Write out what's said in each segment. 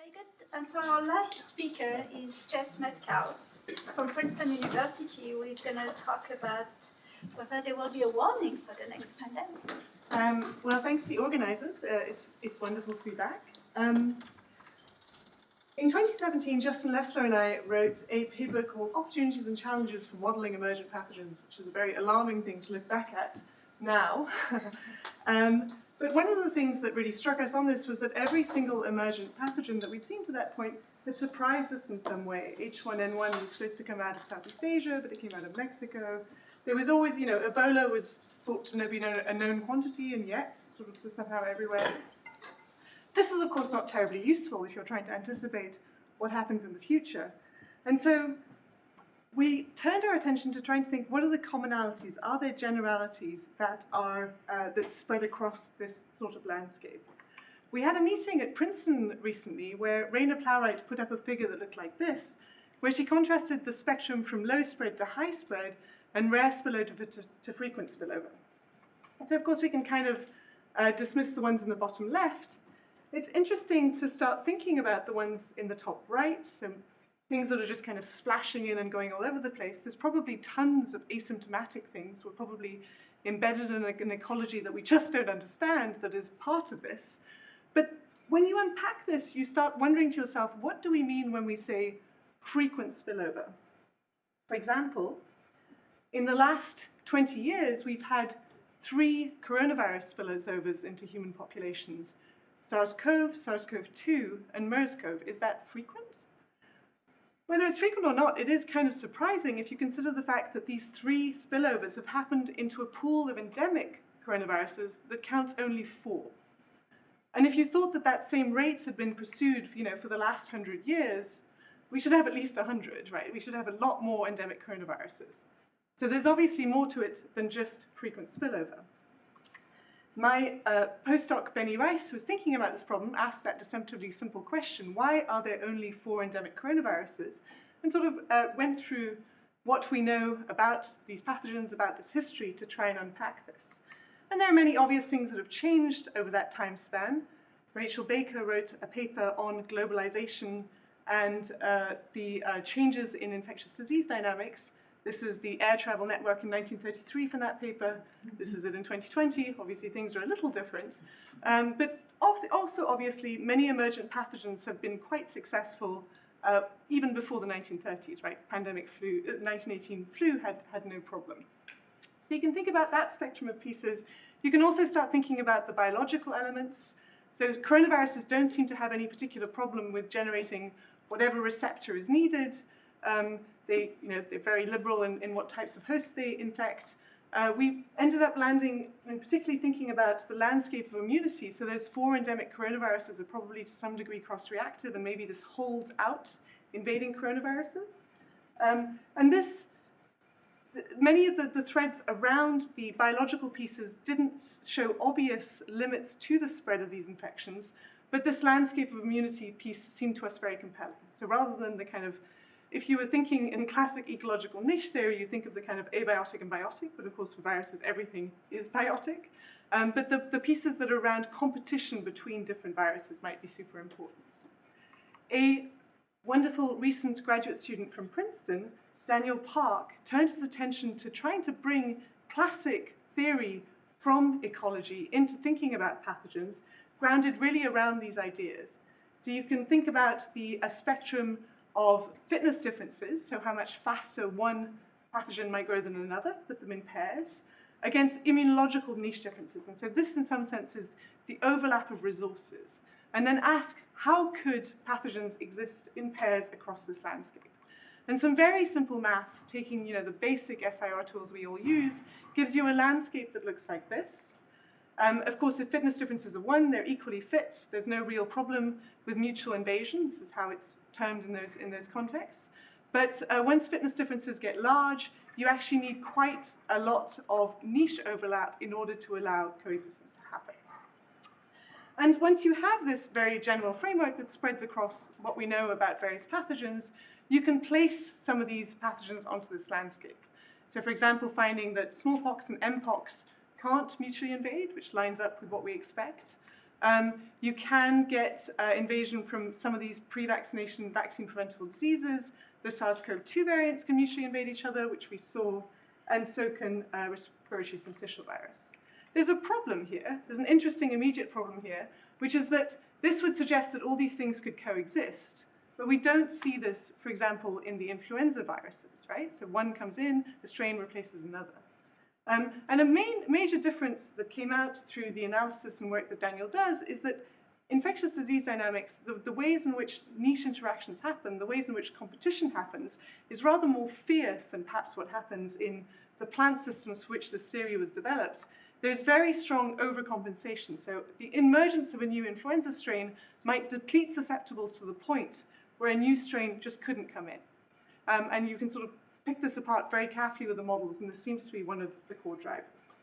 Very good. And so our last speaker is Metcalf from Princeton University, who is going to talk about whether there will be a warning for the next pandemic. Well, thanks to the organisers. It's wonderful to be back. In 2017, Justin Lester and I wrote a paper called Opportunities and Challenges for Modelling Emergent Pathogens, which is a very alarming thing to look back at now. But one of the things that really struck us on this was that every single emergent pathogen that we'd seen to that point had surprised us in some way. H1N1 was supposed to come out of Southeast Asia, but it came out of Mexico. There was always, Ebola was thought to be a known quantity, and yet sort of was somehow everywhere. This is, of course, not terribly useful if you're trying to anticipate what happens in the future. And so we turned our attention to trying to think, what are the commonalities? Are there generalities that are that spread across this sort of landscape? We had a meeting at Princeton recently where Raina Plowright put up a figure that looked like this, where she contrasted the spectrum from low spread to high spread and rare spillover to frequent spillover. And so, of course, we can kind of dismiss the ones in the bottom left. It's interesting to start thinking about the ones in the top right, so things that are just kind of splashing in and going all over the place. There's probably tons of asymptomatic things. We're probably embedded in an ecology that we just don't understand that is part of this. But when you unpack this, you start wondering to yourself, what do we mean when we say frequent spillover? For example, in the last 20 years, we've had 3 coronavirus spillovers into human populations: SARS-CoV, SARS-CoV-2, and MERS-CoV. Is that frequent? Whether it's frequent or not, it is kind of surprising if you consider the fact that these 3 spillovers have happened into a pool of endemic coronaviruses that counts only 4. And if you thought that that same rate had been pursued, for the last 100 years, we should have at least 100, right? We should have a lot more endemic coronaviruses. So there's obviously more to it than just frequent spillover. My postdoc, Benny Rice, was thinking about this problem, asked that deceptively simple question: why are there only 4 endemic coronaviruses? And sort of went through what we know about these pathogens, about this history, to try and unpack this. And there are many obvious things that have changed over that time span. Rachel Baker wrote a paper on globalization and the changes in infectious disease dynamics. This is the air travel network in 1933 from that paper. This is it in 2020. Obviously, things are a little different. But also, obviously, many emergent pathogens have been quite successful even before the 1930s, right? Pandemic flu, 1918 flu had no problem. So you can think about that spectrum of pieces. You can also start thinking about the biological elements. So coronaviruses don't seem to have any particular problem with generating whatever receptor is needed. They're very liberal in what types of hosts they infect. We ended up landing, and particularly thinking about the landscape of immunity. So those 4 endemic coronaviruses are probably to some degree cross-reactive, and maybe this holds out invading coronaviruses. Many of the threads around the biological pieces didn't show obvious limits to the spread of these infections, but this landscape of immunity piece seemed to us very compelling. So rather than the kind of, if you were thinking in classic ecological niche theory, you think of the kind of abiotic and biotic, but of course for viruses everything is biotic. But the pieces that are around competition between different viruses might be super important. A wonderful recent graduate student from Princeton, Daniel Park, turned his attention to trying to bring classic theory from ecology into thinking about pathogens, grounded really around these ideas. So you can think about a spectrum of fitness differences, so how much faster one pathogen might grow than another, put them in pairs, against immunological niche differences. And so this, in some sense, is the overlap of resources. And then ask, how could pathogens exist in pairs across this landscape? And some very simple maths, taking the basic SIR tools we all use, gives you a landscape that looks like this. Of course, if fitness differences are 1, they're equally fit. There's no real problem with mutual invasion. This is how it's termed in those contexts. But once fitness differences get large, you actually need quite a lot of niche overlap in order to allow coexistence to happen. And once you have this very general framework that spreads across what we know about various pathogens, you can place some of these pathogens onto this landscape. So for example, finding that smallpox and mpox can't mutually invade, which lines up with what we expect. You can get invasion from some of these pre-vaccination vaccine-preventable diseases. The SARS-CoV-2 variants can mutually invade each other, which we saw, and so can respiratory syncytial virus. There's a problem here. There's an interesting immediate problem here, which is that this would suggest that all these things could coexist, but we don't see this, for example, in the influenza viruses, right? So one comes in, the strain replaces another. And a major difference that came out through the analysis and work that Daniel does is that infectious disease dynamics, the ways in which niche interactions happen, the ways in which competition happens, is rather more fierce than perhaps what happens in the plant systems for which this theory was developed. There's very strong overcompensation. So the emergence of a new influenza strain might deplete susceptibles to the point where a new strain just couldn't come in. And you can sort of pick this apart very carefully with the models, and this seems to be one of the core drivers.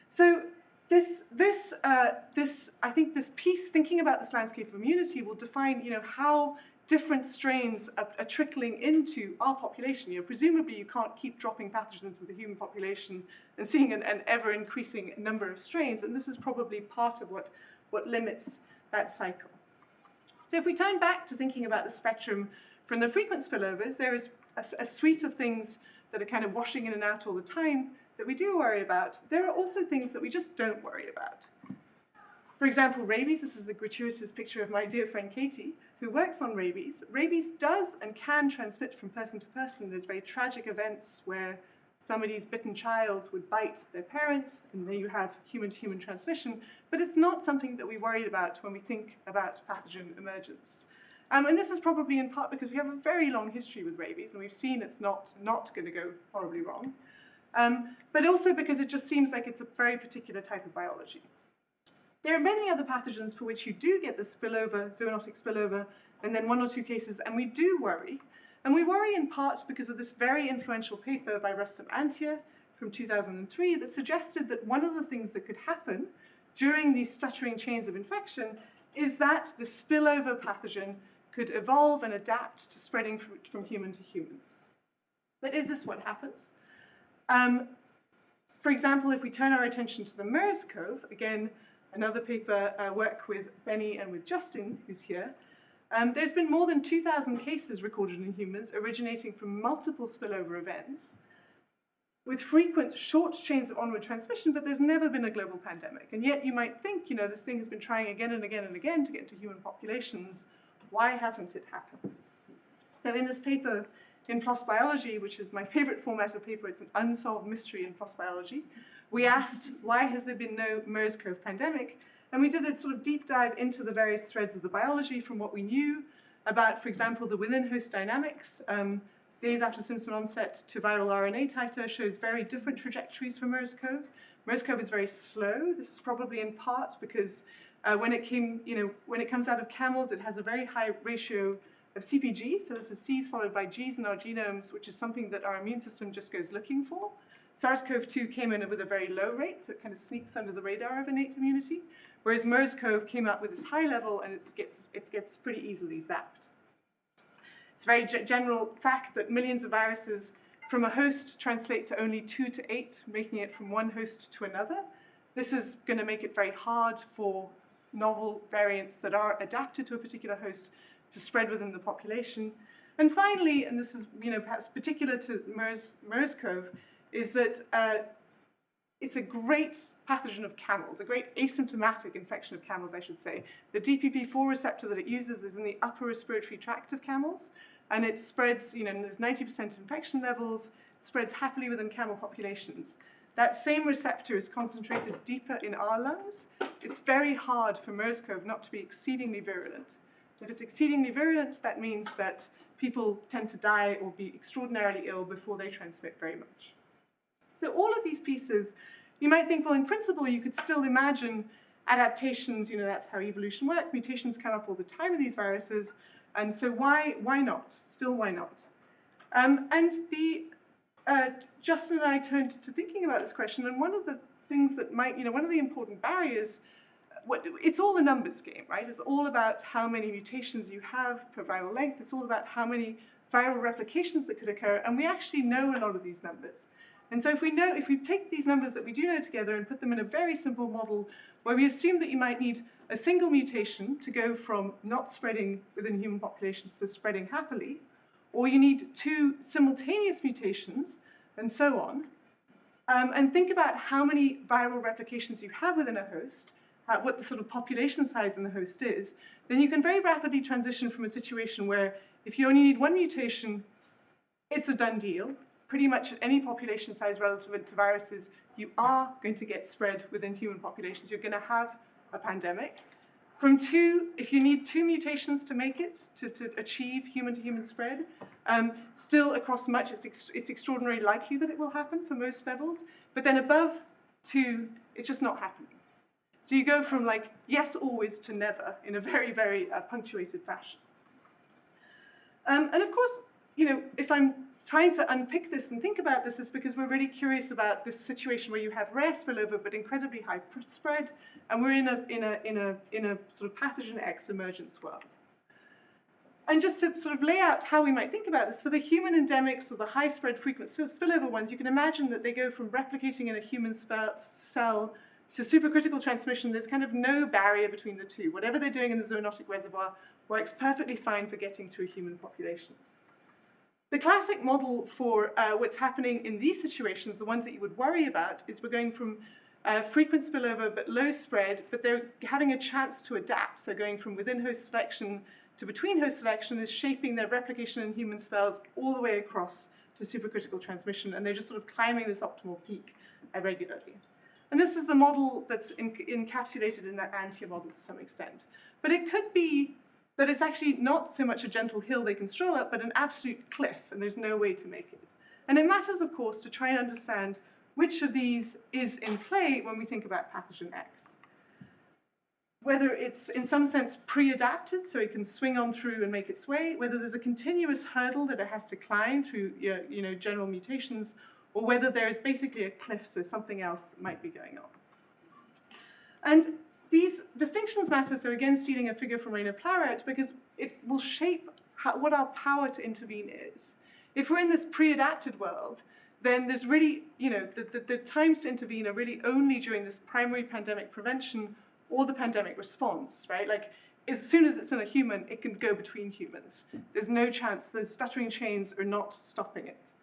So I think this piece, thinking about this landscape of immunity, will define, how different strains are trickling into our population. Presumably you can't keep dropping pathogens into the human population and seeing an ever-increasing number of strains, and this is probably part of what limits that cycle. So if we turn back to thinking about the spectrum from the frequent spillovers, there is a suite of things that are kind of washing in and out all the time that we do worry about. There are also things that we just don't worry about. For example, rabies. This is a gratuitous picture of my dear friend Katie, who works on rabies. Rabies does and can transmit from person to person. There's very tragic events where somebody's bitten child would bite their parent, and then you have human-to-human transmission, but it's not something that we worry about when we think about pathogen emergence. And this is probably in part because we have a very long history with rabies, and we've seen it's not going to go horribly wrong, but also because it just seems like it's a very particular type of biology. There are many other pathogens for which you do get the spillover, zoonotic spillover, and then one or two cases, and we do worry. And we worry in part because of this very influential paper by Rustam Antia from 2003 that suggested that one of the things that could happen during these stuttering chains of infection is that the spillover pathogen could evolve and adapt to spreading from human to human. But is this what happens? For example, if we turn our attention to the MERS-CoV, again, another paper work with Benny and with Justin, who's here, there's been more than 2,000 cases recorded in humans originating from multiple spillover events with frequent short chains of onward transmission, but there's never been a global pandemic. And yet you might think, this thing has been trying again and again and again to get into human populations. Why hasn't it happened? So in this paper in PLOS Biology, which is my favorite format of paper, it's an unsolved mystery in PLOS Biology, we asked, why has there been no MERS-CoV pandemic? And we did a sort of deep dive into the various threads of the biology from what we knew about, for example, the within-host dynamics. Days after symptom onset to viral RNA titer shows very different trajectories for MERS-CoV. MERS-CoV is very slow. This is probably in part because when it comes out of camels, it has a very high ratio of CpG. So this is Cs followed by Gs in our genomes, which is something that our immune system just goes looking for. SARS-CoV-2 came in with a very low rate, so it kind of sneaks under the radar of innate immunity, whereas MERS-CoV came out with this high level and it gets pretty easily zapped. It's a very general fact that millions of viruses from a host translate to only 2 to 8, making it from one host to another. This is going to make it very hard for novel variants that are adapted to a particular host to spread within the population. And finally, and this is perhaps particular to MERS-CoV, is that it's a great pathogen of camels, a great asymptomatic infection of camels, I should say. The DPP4 receptor that it uses is in the upper respiratory tract of camels, and it spreads, there's 90% infection levels, it spreads happily within camel populations. That same receptor is concentrated deeper in our lungs. It's very hard for MERS-CoV not to be exceedingly virulent. If it's exceedingly virulent, that means that people tend to die or be extraordinarily ill before they transmit very much. So all of these pieces, you might think, well, in principle, you could still imagine adaptations, that's how evolution works. Mutations come up all the time with these viruses. And so why not? Still, why not? Justin and I turned to thinking about this question, and one of the things that might, one of the important barriers, it's all a numbers game, right? It's all about how many mutations you have per viral length. It's all about how many viral replications that could occur, and we actually know a lot of these numbers. And so if we take these numbers that we do know together and put them in a very simple model where we assume that you might need a single mutation to go from not spreading within human populations to spreading happily, or you need 2 simultaneous mutations, and so on, and think about how many viral replications you have within a host, what the sort of population size in the host is, then you can very rapidly transition from a situation where if you only need 1 mutation, it's a done deal. Pretty much at any population size relative to viruses, you are going to get spread within human populations. You're going to have a pandemic. From 2, if you need 2 mutations to make it, to achieve human-to-human spread, still across much, it's extraordinarily likely that it will happen for most levels. But then above 2, it's just not happening. So you go from like, yes, always to never in a very, very punctuated fashion. And of course, if I'm trying to unpick this and think about this, is because we're really curious about this situation where you have rare spillover but incredibly high spread, and we're in a sort of pathogen X emergence world. And just to sort of lay out how we might think about this, for the human endemics or the high spread frequent spillover ones, you can imagine that they go from replicating in a human cell to supercritical transmission. There's kind of no barrier between the two. Whatever they're doing in the zoonotic reservoir works perfectly fine for getting through human populations. The classic model for what's happening in these situations, the ones that you would worry about, is we're going from frequent spillover but low spread, but they're having a chance to adapt. So going from within host selection to between host selection is shaping their replication in human cells all the way across to supercritical transmission, and they're just sort of climbing this optimal peak regularly. And this is the model that's encapsulated in that Antia model to some extent. But it could be that it's actually not so much a gentle hill they can stroll up, but an absolute cliff, and there's no way to make it. And it matters, of course, to try and understand which of these is in play when we think about pathogen X. Whether it's, in some sense, pre-adapted, so it can swing on through and make its way, whether there's a continuous hurdle that it has to climb through general mutations, or whether there is basically a cliff, so something else might be going on. And these distinctions matter, so again, stealing a figure from Rainer Plowright, because it will shape what our power to intervene is. If we're in this pre-adapted world, then there's really, the times to intervene are really only during this primary pandemic prevention or the pandemic response, right? Like, as soon as it's in a human, it can go between humans. There's no chance, those stuttering chains are not stopping it.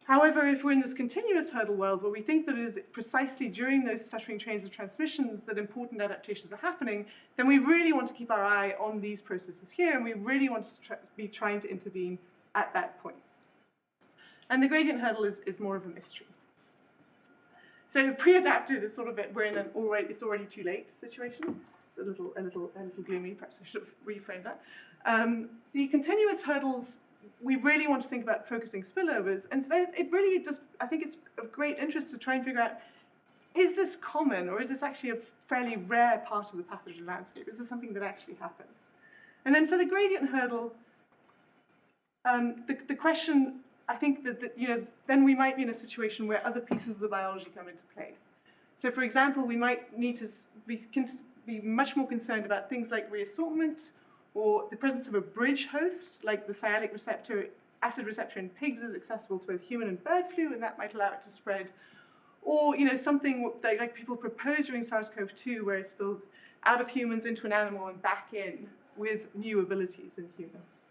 However, if we're in this continuous hurdle world where we think that it is precisely during those stuttering chains of transmissions that important adaptations are happening, then we really want to keep our eye on these processes here, and we really want to be trying to intervene at that point. And the gradient hurdle is more of a mystery. So pre-adapted is sort of we're in an it's already too late situation. It's a little gloomy. Perhaps I should have reframed that. The continuous hurdles, we really want to think about focusing spillovers, and so it really just, I think it's of great interest to try and figure out, is this common, or is this actually a fairly rare part of the pathogen landscape? Is this something that actually happens? And then for the gradient hurdle, the question, I think that then we might be in a situation where other pieces of the biology come into play. So for example, we might need to be much more concerned about things like reassortment, or the presence of a bridge host, like the sialic receptor, acid receptor in pigs is accessible to both human and bird flu, and that might allow it to spread. Or something like people propose during SARS-CoV-2, where it spills out of humans into an animal and back in with new abilities in humans.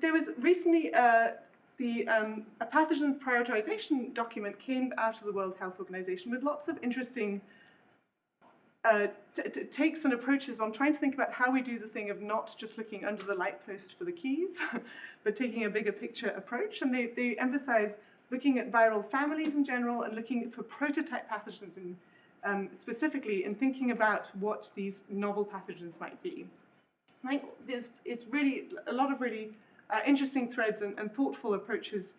There was recently a pathogen prioritization document came out of the World Health Organization with lots of interesting takes and approaches on trying to think about how we do the thing of not just looking under the light post for the keys, but taking a bigger picture approach. And they emphasize looking at viral families in general and looking for prototype pathogens specifically, and thinking about what these novel pathogens might be. I think it's really a lot of really interesting threads and thoughtful approaches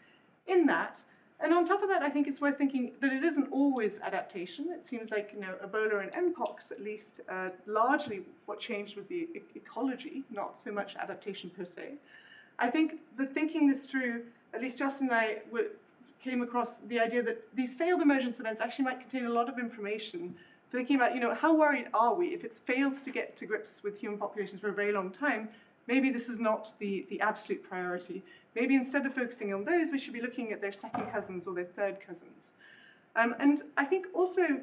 in that. And on top of that, I think it's worth thinking that it isn't always adaptation. It seems like Ebola and Mpox, at least largely what changed was the ecology, not so much adaptation per se. I think that thinking this through, at least Justin and I came across the idea that these failed emergence events actually might contain a lot of information for thinking about, how worried are we if it fails to get to grips with human populations for a very long time? Maybe this is not the absolute priority. Maybe instead of focusing on those, we should be looking at their second cousins or their third cousins. And I think also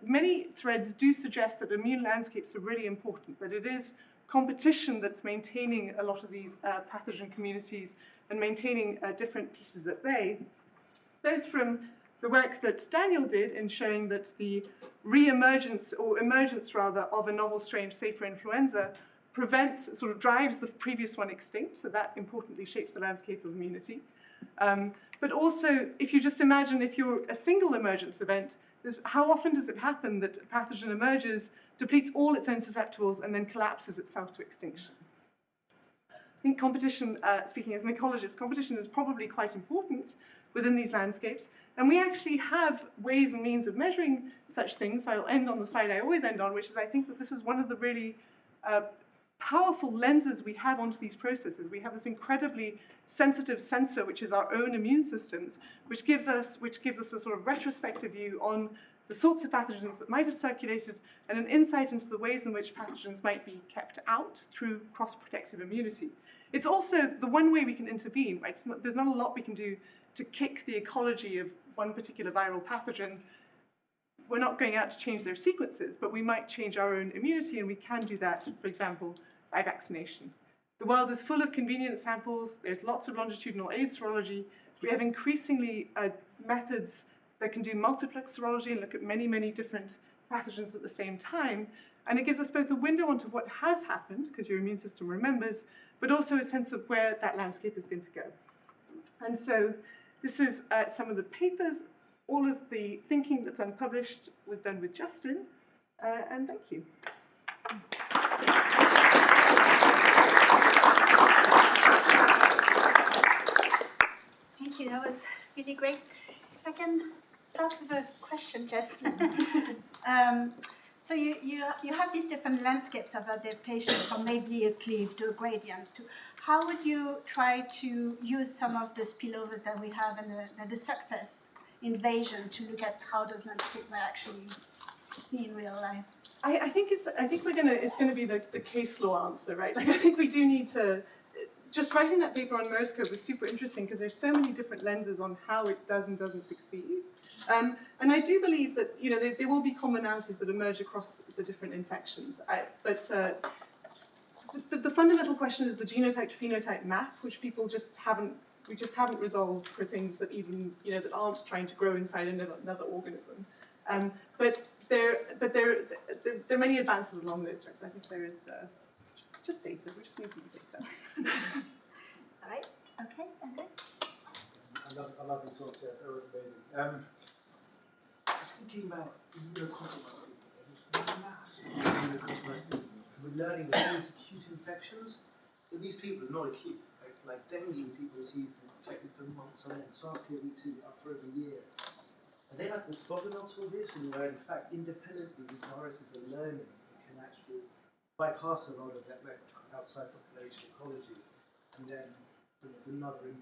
many threads do suggest that immune landscapes are really important, that it is competition that's maintaining a lot of these pathogen communities and maintaining different pieces at bay, both from the work that Daniel did in showing that the re-emergence, or emergence rather, of a novel strain, say for influenza, prevents, sort of drives the previous one extinct, so that importantly shapes the landscape of immunity. But also, if you just imagine if you're a single emergence event, how often does it happen that a pathogen emerges, depletes all its own susceptibles, and then collapses itself to extinction? I think competition, speaking as an ecologist, competition is probably quite important within these landscapes. And we actually have ways and means of measuring such things. So I'll end on the slide I always end on, which is I think that this is one of the really powerful lenses we have onto these processes. We have this incredibly sensitive sensor, which is our own immune systems, which gives us a sort of retrospective view on the sorts of pathogens that might have circulated and an insight into the ways in which pathogens might be kept out through cross-protective immunity. It's also the one way we can intervene, right? There's not a lot we can do to kick the ecology of one particular viral pathogen. We're not going out to change their sequences, but we might change our own immunity, and we can do that, for example, by vaccination. The world is full of convenient samples. There's lots of longitudinal AIDS serology. We have increasingly methods that can do multiplex serology and look at many, many different pathogens at the same time. And it gives us both a window onto what has happened, because your immune system remembers, but also a sense of where that landscape is going to go. And so this is some of the papers. All of the thinking that's unpublished was done with Justin, and thank you. Thank you, that was really great. If I can start with a question, Jess. So you have these different landscapes of adaptation, from maybe a cliff to a gradients to. How would you try to use some of the spillovers that we have and the success invasion to look at how those landscapes might actually be in real life? I think it's going to be the case law answer, right? Like I think we do need to. Just writing that paper on MERS code was super interesting because there's so many different lenses on how it does and doesn't succeed. And I do believe that there will be commonalities that emerge across the different infections. But the fundamental question is the genotype to phenotype map, which we just haven't resolved for things that even that aren't trying to grow inside another organism. But there are many advances along those threads. I think there is just data. We just need more data. All right. Okay. Okay. I love your talk, Jeff. That was amazing. Just thinking about immunocompromised people. There's this mass of immunocompromised people. We're learning that these acute infections, that these people are not acute. Like dengue, people receive infected for months on end. SARS-CoV-2 up for over a year. Are they like orthogonal to all this, and where in fact independently the viruses are learning and can actually bypass a lot of that outside population ecology, and then there's another input.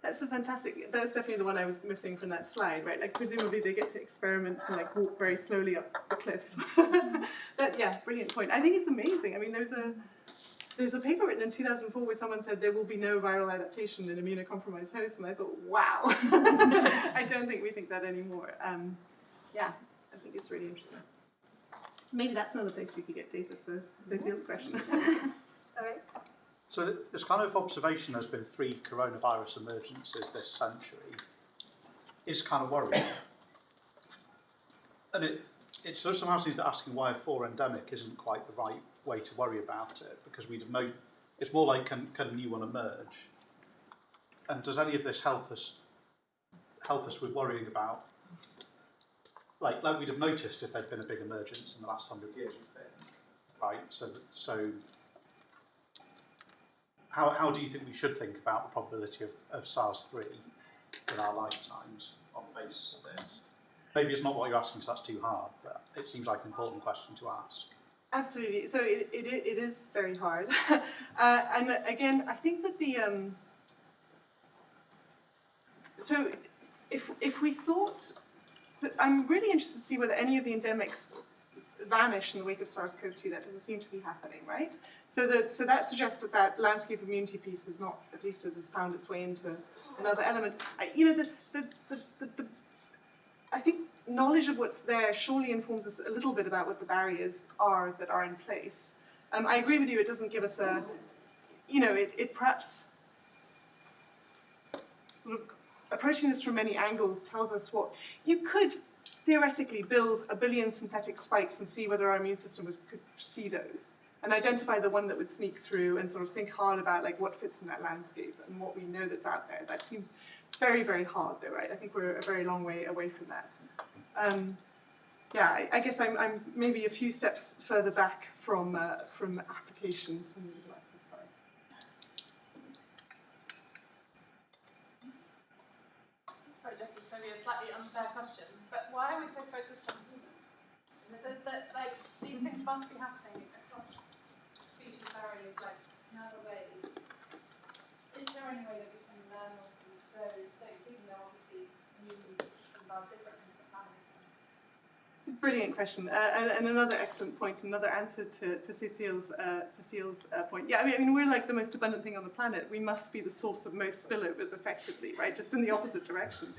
That's definitely the one I was missing from that slide, right? Like presumably they get to experiment and like walk very slowly up the cliff. Yeah, brilliant point. I think it's amazing. I mean, there's a paper written in 2004 where someone said there will be no viral adaptation in immunocompromised hosts, and I thought, wow. I don't think we think that anymore. Yeah, I think it's really interesting. Maybe that's another place we could get data for Cecile's question. All right. So this kind of observation, there's been 3 coronavirus emergencies this century, is kind of worrying. And it sort of somehow seems to asking why a 4 endemic isn't quite the right way to worry about it, because we'd have known, it's more like can a new one emerge? And does any of this help us with worrying about, like we'd have noticed if there'd been a big emergence in the last 100 years, right? So how do you think we should think about the probability of SARS-3 in our lifetimes on the basis of this? Maybe it's not what you're asking, so that's too hard, but it seems like an important question to ask. Absolutely. So it is very hard. And again, I think that so if we thought, so I'm really interested to see whether any of the endemics vanish in the wake of SARS-CoV-2. That doesn't seem to be happening, right? So that suggests that landscape immunity piece is not, at least it has found its way into another element. I think knowledge of what's there surely informs us a little bit about what the barriers are that are in place. I agree with you, it doesn't give us a, it perhaps sort of approaching this from many angles tells us what you could theoretically build a billion synthetic spikes and see whether our immune system could see those and identify the one that would sneak through and sort of think hard about like what fits in that landscape and what we know that's out there. That seems very, very hard though, right? I think we're a very long way away from that. Yeah, I guess I'm maybe a few steps further back from application. Sorry. Sorry, Jess, it's maybe a slightly unfair question, but why are we so focused on humans? In the sense that, like, these things must be happening across species barriers, like, in other ways. Is there any way that we can learn more from various things, even though obviously human systems are different from the planets? It's a brilliant question, and another excellent point, another answer to Cecile's point. Yeah, I mean, we're like the most abundant thing on the planet. We must be the source of most spillovers, effectively, right? Just in the opposite direction.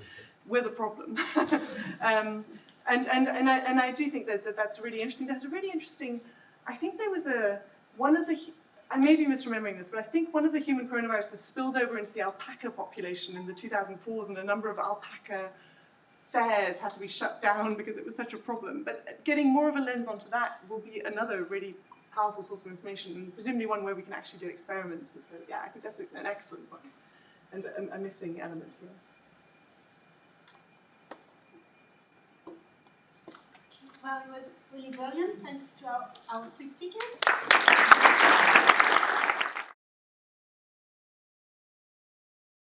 We're the problem. And I do think that that's really interesting. There's a really interesting. I think there was I may be misremembering this, but I think one of the human coronaviruses spilled over into the alpaca population in the 2004s, and a number of alpaca fairs had to be shut down because it was such a problem. But getting more of a lens onto that will be another really powerful source of information, and presumably one where we can actually do experiments. So yeah, I think that's an excellent point, and a missing element here. Well, it was really brilliant. Thanks to our three speakers.